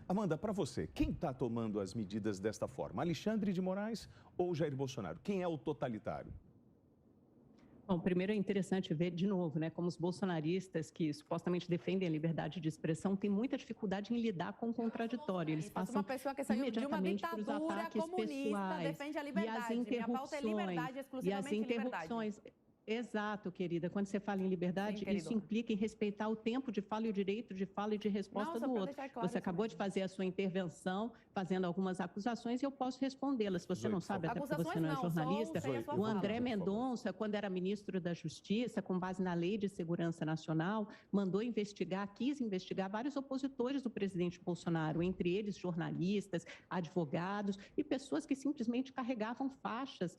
Amanda, para você, quem está tomando as medidas desta forma? Alexandre de Moraes ou Jair Bolsonaro? Quem é o totalitário? Bom, primeiro é interessante ver de novo, né, como os bolsonaristas que supostamente defendem a liberdade de expressão têm muita dificuldade em lidar com o contraditório. Eles passam uma pessoa que saiu de uma ditadura comunista pessoais, defende a liberdade. Minha pauta é liberdade, exclusivamente liberdade. Exato, querida. Quando você fala em liberdade, sim, isso implica em respeitar o tempo de fala e o direito de fala e de resposta do outro. Claro, você acabou de fazer a sua intervenção, fazendo algumas acusações, e eu posso respondê-las. Se você não sabe, até porque você não é jornalista, o André Mendonça, quando era ministro da Justiça, com base na Lei de Segurança Nacional, mandou investigar, quis investigar vários opositores do presidente Bolsonaro, entre eles jornalistas, advogados e pessoas que simplesmente carregavam faixas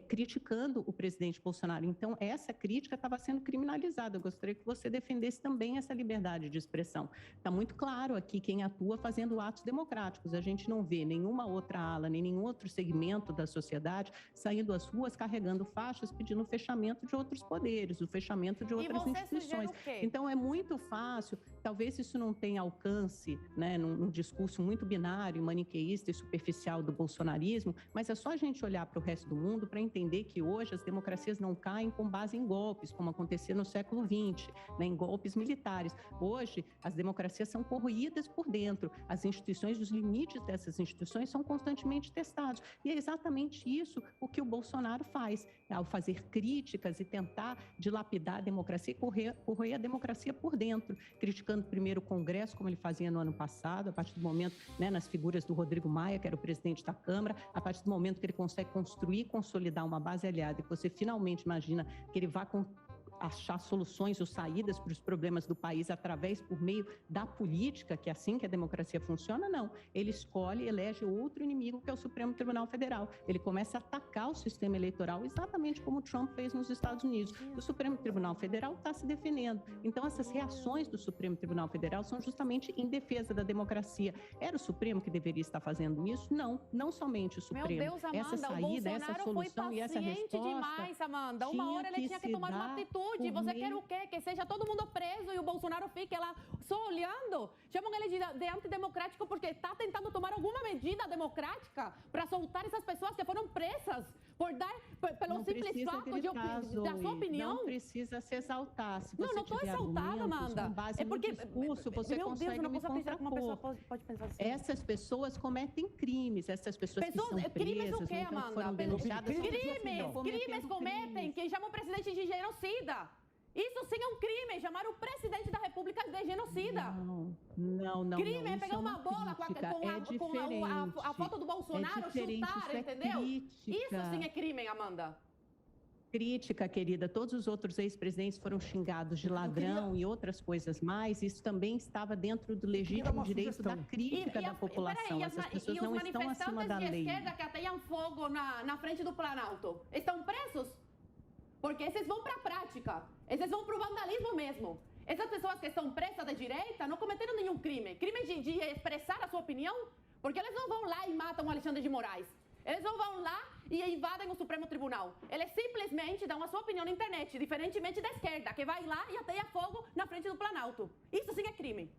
criticando o presidente Bolsonaro. Então, essa crítica estava sendo criminalizada. Eu gostaria que você defendesse também essa liberdade de expressão. Está muito claro aqui quem atua fazendo atos democráticos. A gente não vê nenhuma outra ala, nem nenhum outro segmento da sociedade saindo às ruas carregando faixas pedindo o fechamento de outros poderes, o fechamento de outras instituições. Então, é muito fácil, talvez isso não tenha alcance, né, num discurso muito binário, maniqueísta e superficial do bolsonarismo, mas é só a gente olhar para o resto do mundo para entender que hoje as democracias não caem com base em golpes, como acontecia no século XX, né, em golpes militares. Hoje, as democracias são corroídas por dentro, as instituições, os limites dessas instituições são constantemente testados. E é exatamente isso o que o Bolsonaro faz, ao fazer críticas e tentar dilapidar a democracia e corroer a democracia por dentro, criticando primeiro o Congresso, como ele fazia no ano passado, a partir do momento, né, nas figuras do Rodrigo Maia, que era o presidente da Câmara, a partir do momento que ele consegue construir e consolidar uma base aliada, e que você finalmente imagina que ele vá achar soluções ou saídas para os problemas do país por meio da política, que é assim que a democracia funciona, não. Ele escolhe e elege outro inimigo, que é o Supremo Tribunal Federal. Ele começa a atacar o sistema eleitoral, exatamente como o Trump fez nos Estados Unidos. O Supremo Tribunal Federal está se defendendo. Então, essas reações do Supremo Tribunal Federal são justamente em defesa da democracia. Era o Supremo que deveria estar fazendo isso? Não, não somente o Supremo. Meu Deus, Amanda, essa saída, essa solução e essa resposta demais, Amanda. Uma hora ele tinha que tomar uma atitude. Você quer o quê? Que seja todo mundo preso e o Bolsonaro fique lá só olhando? Chamam ele de antidemocrático porque está tentando tomar alguma medida democrática para soltar essas pessoas que foram presas pelo simples fato da sua opinião? Não precisa se exaltar. Se não estou exaltada, Amanda. É porque discurso, você meu consegue Deus, eu não posso acreditar que uma pessoa pode pensar assim. Essas pessoas cometem crimes, essas pessoas que são presas, crimes o quê, Amanda? Foram denunciadas. Crimes cometem quem chama o presidente de genocida. Isso sim é um crime, chamar o presidente da República de genocida. Não. Crime é pegar uma bola com a foto do Bolsonaro, chutar, entendeu? Isso sim é crime, Amanda. Crítica, querida, todos os outros ex-presidentes foram xingados de ladrão e outras coisas mais. Isso também estava dentro do legítimo direito da crítica da população. Essas pessoas não estão acima da lei. E os manifestantes de esquerda que ateiam fogo na frente do Planalto estão presos? Porque esses vão para a prática, esses vão para o vandalismo mesmo. Essas pessoas que estão presas da direita não cometeram nenhum crime. Crime de expressar a sua opinião, porque eles não vão lá e matam o Alexandre de Moraes. Eles não vão lá e invadem o Supremo Tribunal. Eles simplesmente dão a sua opinião na internet, diferentemente da esquerda, que vai lá e ateia fogo na frente do Planalto. Isso sim é crime.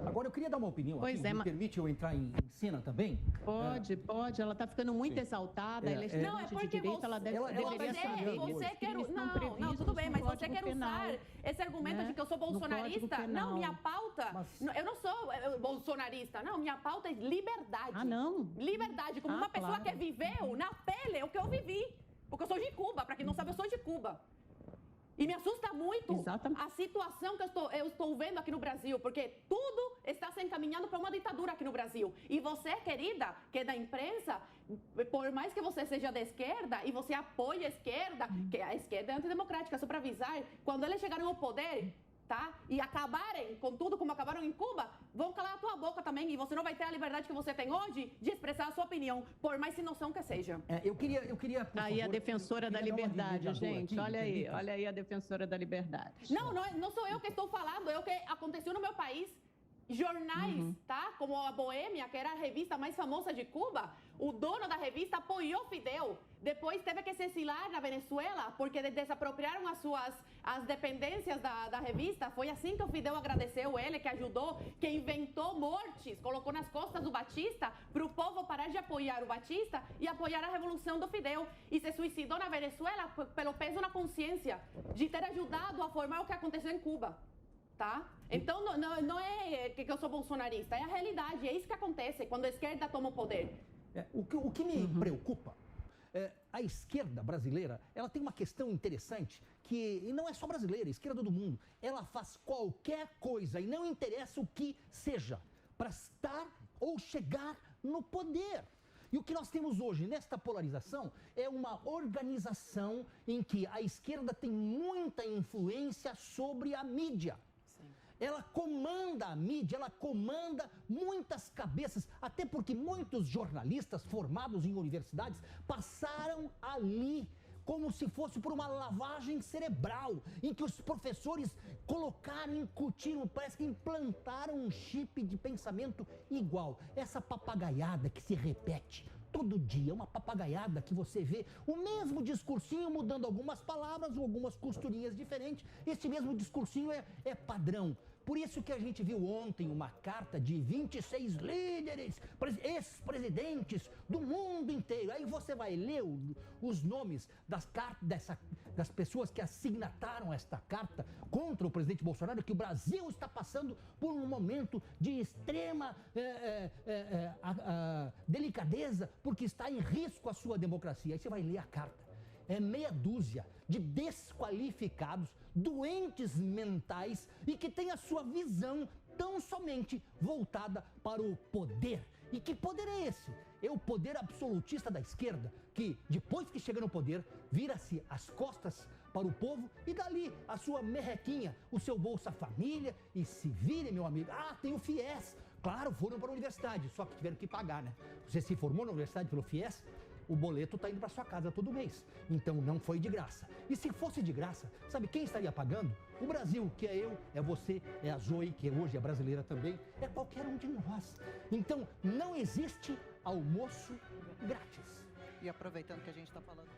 Agora, eu queria dar uma opinião aqui, me permite eu entrar em cena também? Pode. Ela está ficando muito exaltada, ela é estudante de direito, ela deveria saber. Não, tudo bem, mas você quer usar esse argumento de que eu sou bolsonarista? Não, minha pauta, eu não sou bolsonarista, não, minha pauta é liberdade. Ah, não? Liberdade, como uma pessoa que viveu na pele o que eu vivi, porque eu sou de Cuba, para quem não sabe, eu sou de Cuba. E me assusta muito a situação que eu estou vendo aqui no Brasil, porque tudo está se encaminhando para uma ditadura aqui no Brasil. E você, querida, que é da imprensa, por mais que você seja da esquerda e você apoie a esquerda, que a esquerda é antidemocrática, só para avisar, quando eles chegarem ao poder, tá? E acabarem com tudo como acabaram em Cuba, vão calar a tua boca também e você não vai ter a liberdade que você tem hoje de expressar a sua opinião, por mais sem noção que seja. Eu queria aí a defensora da liberdade, gente, olha aí a defensora da liberdade. Não sou eu que estou falando, é o que aconteceu no meu país. jornais, tá? Como a Boêmia, que era a revista mais famosa de Cuba, o dono da revista apoiou Fidel. Depois teve que se exilar na Venezuela, porque desapropriaram as dependências da revista. Foi assim que o Fidel agradeceu ele, que ajudou, que inventou mortes, colocou nas costas do Batista, para o povo parar de apoiar o Batista e apoiar a revolução do Fidel. E se suicidou na Venezuela pelo peso na consciência de ter ajudado a formar o que aconteceu em Cuba. Tá? Então, não é que eu sou bolsonarista, é a realidade, é isso que acontece quando a esquerda toma o poder. O que me preocupa, a esquerda brasileira, ela tem uma questão interessante, que não é só brasileira, a esquerda do mundo, ela faz qualquer coisa, e não interessa o que seja, para estar ou chegar no poder. E o que nós temos hoje nesta polarização é uma organização em que a esquerda tem muita influência sobre a mídia. Ela comanda a mídia, ela comanda muitas cabeças, até porque muitos jornalistas formados em universidades passaram ali como se fosse por uma lavagem cerebral, em que os professores colocaram, incutiram, parece que implantaram um chip de pensamento igual. Essa papagaiada que se repete todo dia, uma papagaiada que você vê o mesmo discursinho mudando algumas palavras ou algumas costurinhas diferentes. Esse mesmo discursinho é padrão. Por isso que a gente viu ontem uma carta de 26 líderes, ex-presidentes do mundo inteiro. Aí você vai ler os nomes das pessoas que assinataram esta carta contra o presidente Bolsonaro, que o Brasil está passando por um momento de extrema delicadeza, porque está em risco a sua democracia. Aí você vai ler a carta. É meia dúzia de desqualificados, doentes mentais e que têm a sua visão tão somente voltada para o poder. E que poder é esse? É o poder absolutista da esquerda, que depois que chega no poder, vira-se as costas para o povo e dali a sua merrequinha, o seu Bolsa Família, e se vire, meu amigo, tem o FIES. Claro, foram para a universidade, só que tiveram que pagar, né? Você se formou na universidade pelo FIES, o boleto está indo para sua casa todo mês. Então não foi de graça. E se fosse de graça, sabe quem estaria pagando? O Brasil, que é eu, é você, é a Zoe, que hoje é brasileira também, é qualquer um de nós. Então não existe almoço grátis. E aproveitando que a gente está falando...